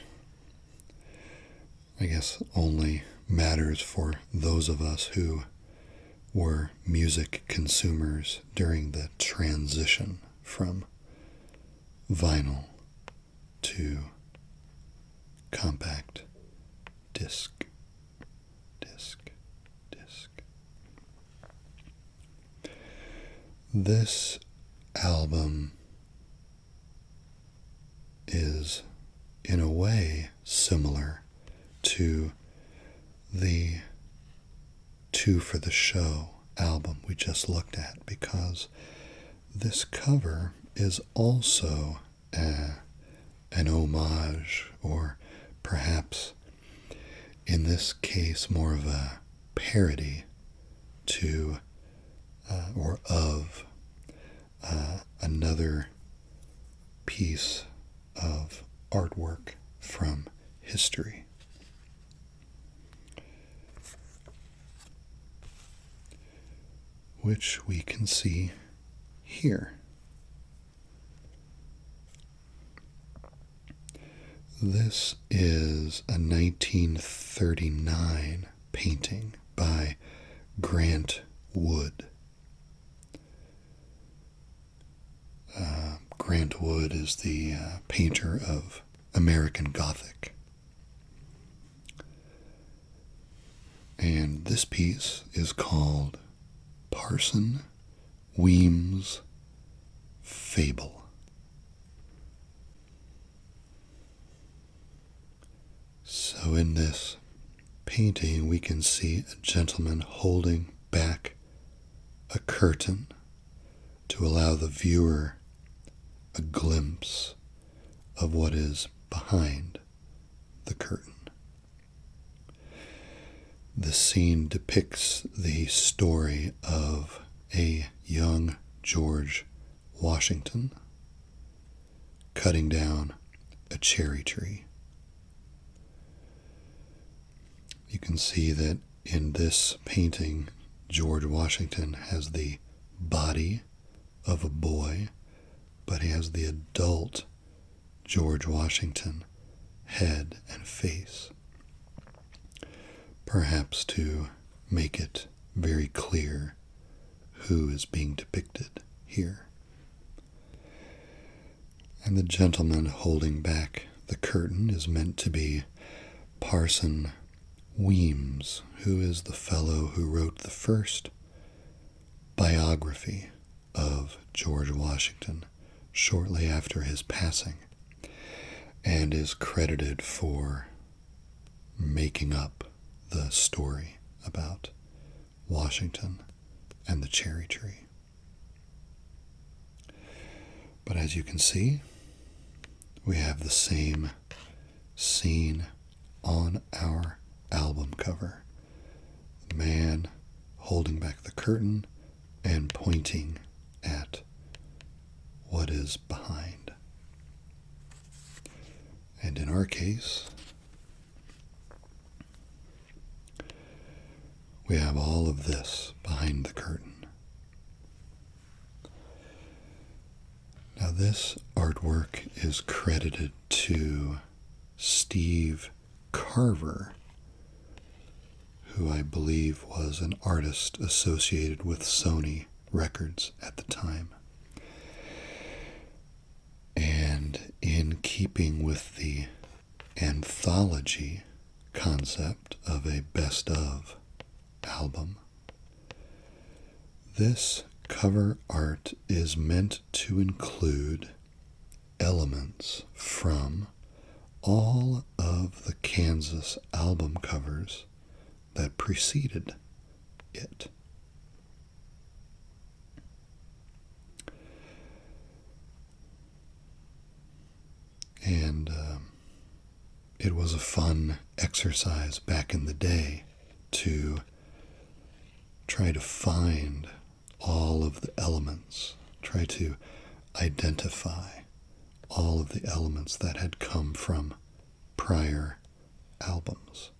[SPEAKER 1] I guess only matters for those of us who were music consumers during the transition from vinyl to compact disc. This album is, in a way, similar to the Two for the Show album we just looked at, because this cover is also an homage, or perhaps in this case more of a parody to or of another piece of artwork from history. Which we can see here. This is a 1939 painting by Grant Wood. Grant Wood is the painter of American Gothic. And this piece is called Parson Weems' Fable. So in this painting, we can see a gentleman holding back a curtain to allow the viewer a glimpse of what is behind the curtain. The scene depicts the story of a young George Washington cutting down a cherry tree. You can see that in this painting, George Washington has the body of a boy, but he has the adult George Washington head and face, perhaps to make it very clear who is being depicted here. And the gentleman holding back the curtain is meant to be Parson Weems, who is the fellow who wrote the first biography of George Washington shortly after his passing, and is credited for making up the story about Washington and the cherry tree. But as you can see, we have the same scene on our album cover. The man holding back the curtain and pointing at what is behind. And in our case, we have all of this behind the curtain. Now, this artwork is credited to Steve Carver, who I believe was an artist associated with Sony Records at the time. And in keeping with the anthology concept of a best of album, this cover art is meant to include elements from all of the Kansas album covers that preceded it. And it was a fun exercise back in the day to try to find all of the elements, try to identify all of the elements that had come from prior albums.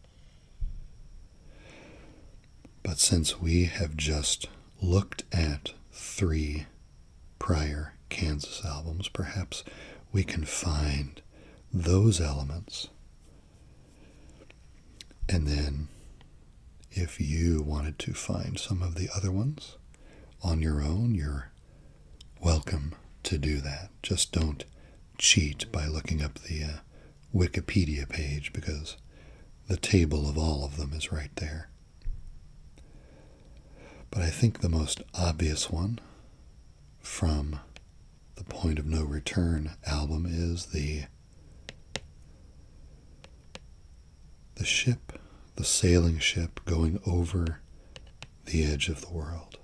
[SPEAKER 1] But since we have just looked at 3 prior Kansas albums, perhaps we can find those elements. And then if you wanted to find some of the other ones on your own, you're welcome to do that. Just don't cheat by looking up the Wikipedia page, because the table of all of them is right there. But I think the most obvious one from the Point of No Return album is the ship, the sailing ship going over the edge of the world.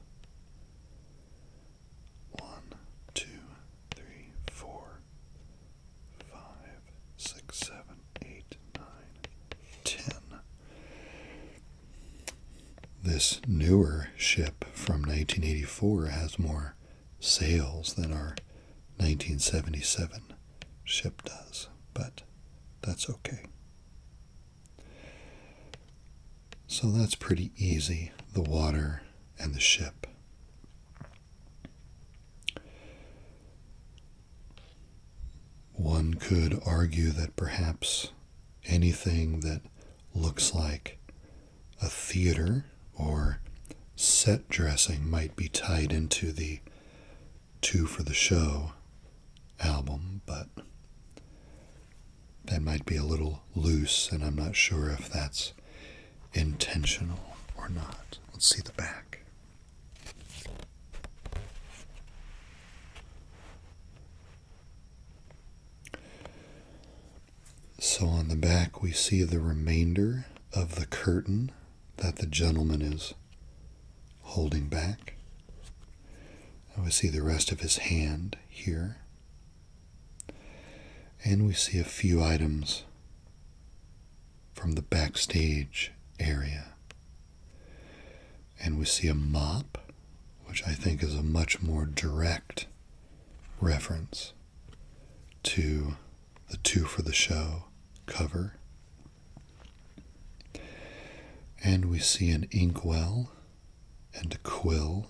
[SPEAKER 1] 1, 2, 3, 4, 5, 6, 7, 8, 9, 10. This newer ship from 1984 has more sails than our 1977 ship does, but that's okay. So that's pretty easy, the water and the ship. One could argue that perhaps anything that looks like a theater or set dressing might be tied into the Two for the Show album, but that might be a little loose, and I'm not sure if that's intentional or not. Let's see the back. So on the back we see the remainder of the curtain that the gentleman is holding back. And we see the rest of his hand here. And we see a few items from the backstage area. And we see a mop, which I think is a much more direct reference to the Two for the Show cover. And we see an inkwell and a quill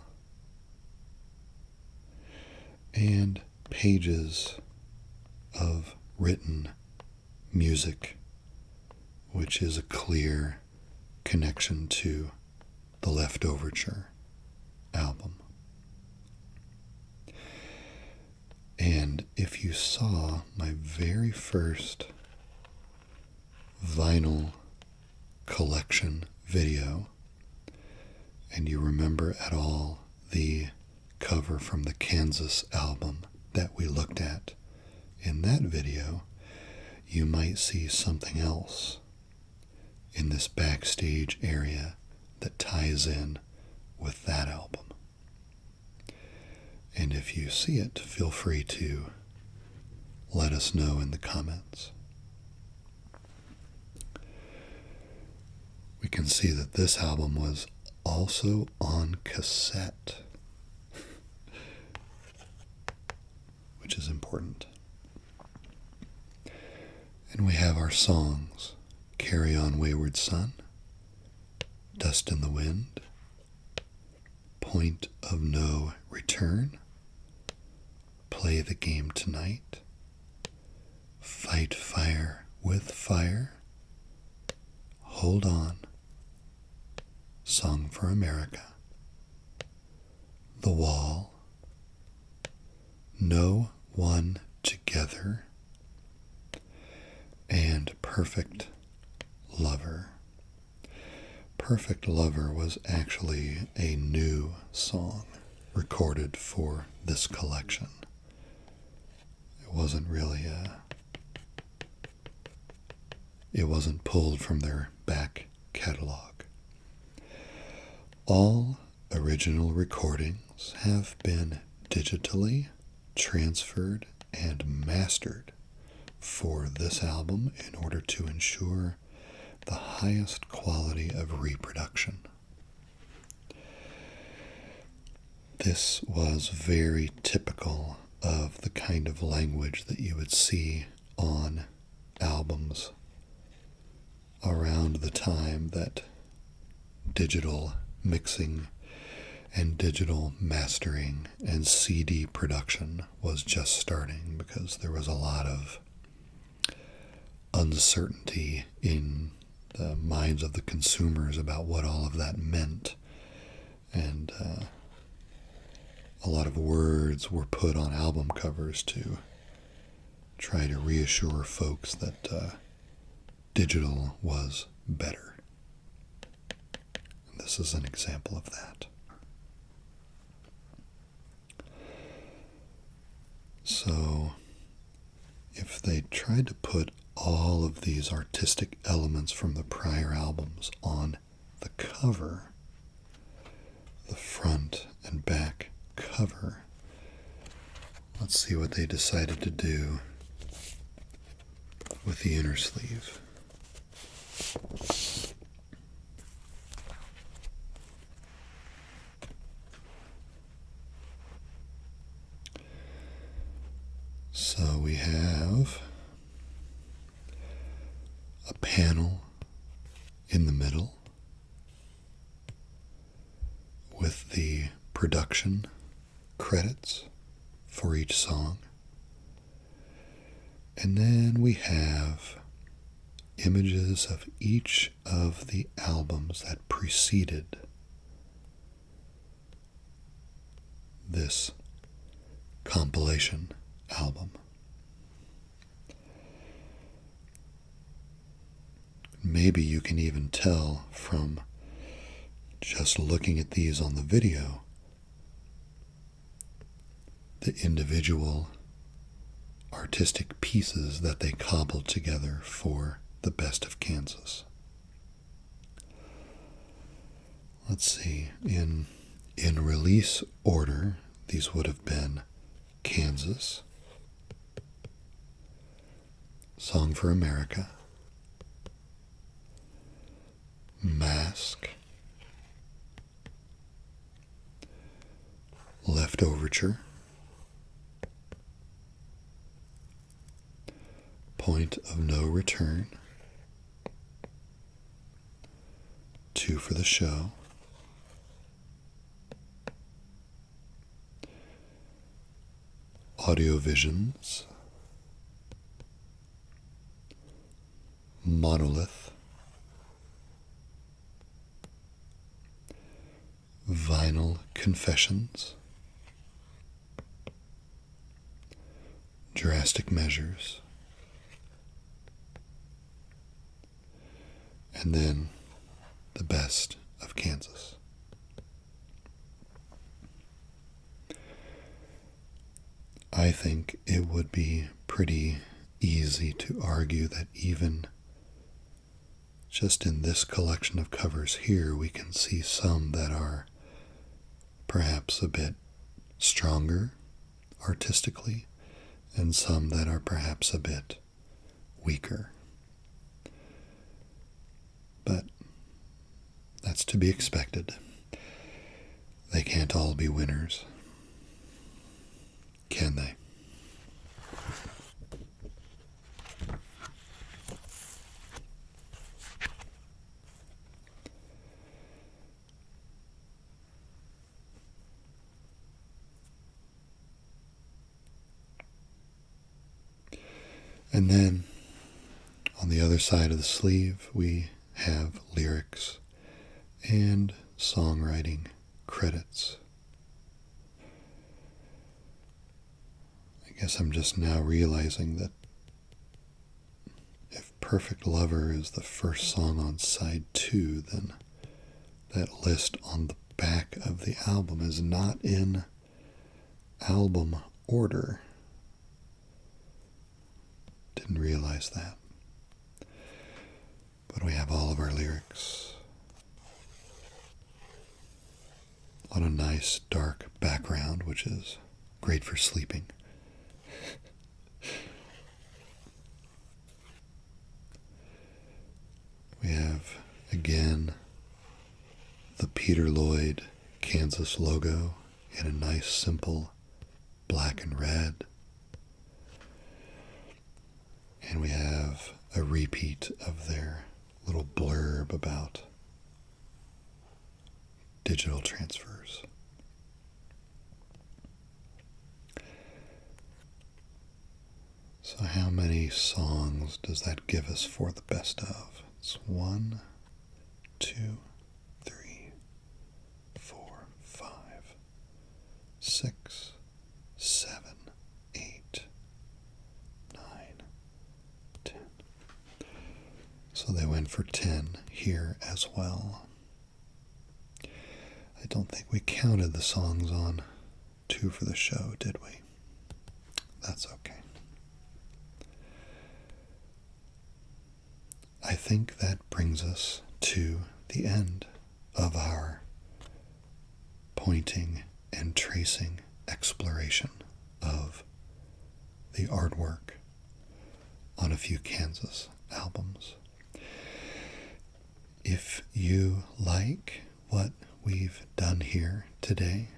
[SPEAKER 1] and pages of written music, which is a clear connection to the Leftoverture album. And if you saw my very first vinyl collection video, and you remember at all the cover from the Kansas album that we looked at in that video, you might see something else in this backstage area that ties in with that album. And if you see it, feel free to let us know in the comments. We can see that this album was also on cassette, which is important. And we have our songs: Carry On Wayward Son, Dust in the Wind, Point of No Return, Play the Game Tonight, Fight Fire with Fire, Hold On, Song for America, The Wall, No One Together, and Perfect Lover. Perfect Lover was actually a new song recorded for this collection. It wasn't really it wasn't pulled from their back catalog. All original recordings have been digitally transferred and mastered for this album in order to ensure the highest quality of reproduction. This was very typical of the kind of language that you would see on albums around the time that digital mixing and digital mastering and CD production was just starting, because there was a lot of uncertainty in the minds of the consumers about what all of that meant. And a lot of words were put on album covers to try to reassure folks that digital was better. And this is an example of that. So, if they tried to put all of these artistic elements from the prior albums on the cover, the front and back cover, let's see what they decided to do with the inner sleeve. So we have a panel in the middle with the production credits for each song. And then we have images of each of the albums that preceded this compilation album. Maybe you can even tell from just looking at these on the video the individual artistic pieces that they cobbled together for the Best of Kansas. Let's see, in release order, these would have been Kansas, Song for America, Mask, Leftoverture, Point of No Return, 2 for the show. Audio Visions, Monolith, Vinyl Confessions, Drastic Measures, and then the best of Kansas. I think it would be pretty easy to argue that even just in this collection of covers here, we can see some that are perhaps a bit stronger artistically, and some that are perhaps a bit weaker. But that's to be expected. They can't all be winners, can they? And then on the other side of the sleeve, we have lyrics and songwriting credits. I guess I'm just now realizing that if Perfect Lover is the first song on side 2, then that list on the back of the album is not in album order. Didn't realize that. But we have all of our lyrics on a nice dark background, which is great for sleeping. We have, again, the Peter Lloyd Kansas logo in a nice, simple black and red. And we have a repeat of their little blurb about digital transfers. So how many songs does that give us for the best of? It's 1, 2, 3, 4, 5, 6, 7, 8, 9, 10. So they went for 10 here as well. I don't think we counted the songs on 2 for the show, did we? That's okay. I think that brings us to the end of our pointing and tracing exploration of the artwork on a few Kansas albums. If you like what we've done here today,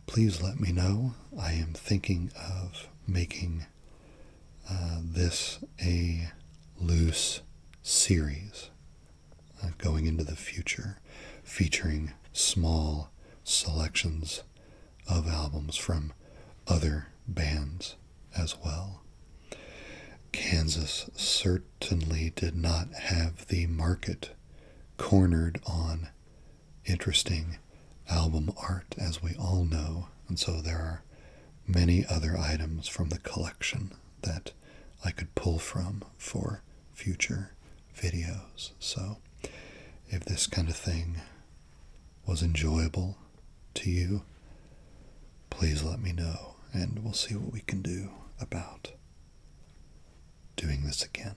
[SPEAKER 1] please let me know. I am thinking of making this a loose series going into the future, featuring small selections of albums from other bands as well. Kansas certainly did not have the market cornered on interesting album art, as we all know, and so there are many other items from the collection that I could pull from for future videos. So if this kind of thing was enjoyable to you, please let me know, and we'll see what we can do about doing this again.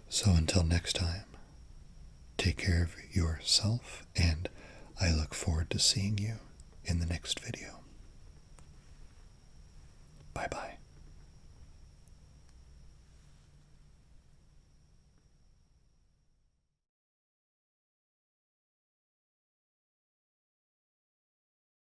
[SPEAKER 1] So until next time, take care of yourself, and I look forward to seeing you in the next video. Bye-bye.